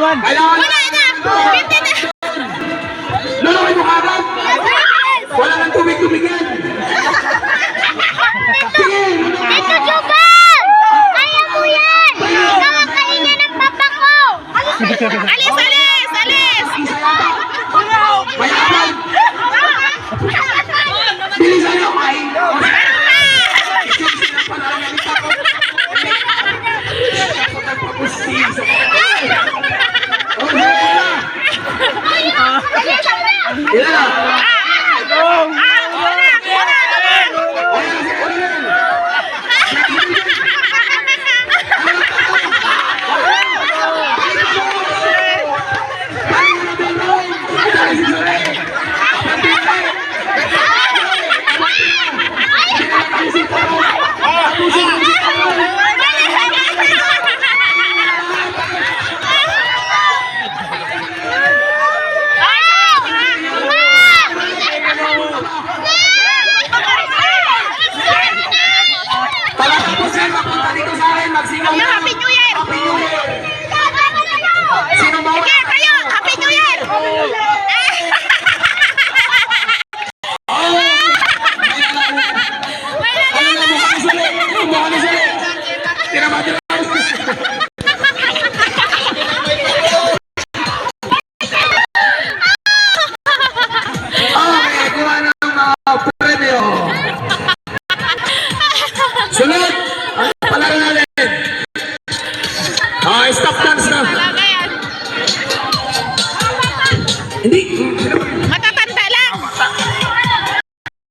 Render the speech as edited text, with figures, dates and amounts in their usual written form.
naman. Kailangan Wala na! 50 na! lulukin mo kagad. Wala nang tubig-tubig yan. Sige, lulukin Ito, mo. Jubal! Kaya mo yan! Ikaw ang kahinga ng papa ko! Alis, alis! Alis! Mayaman. Bilisan nyo, kain. Ilan na?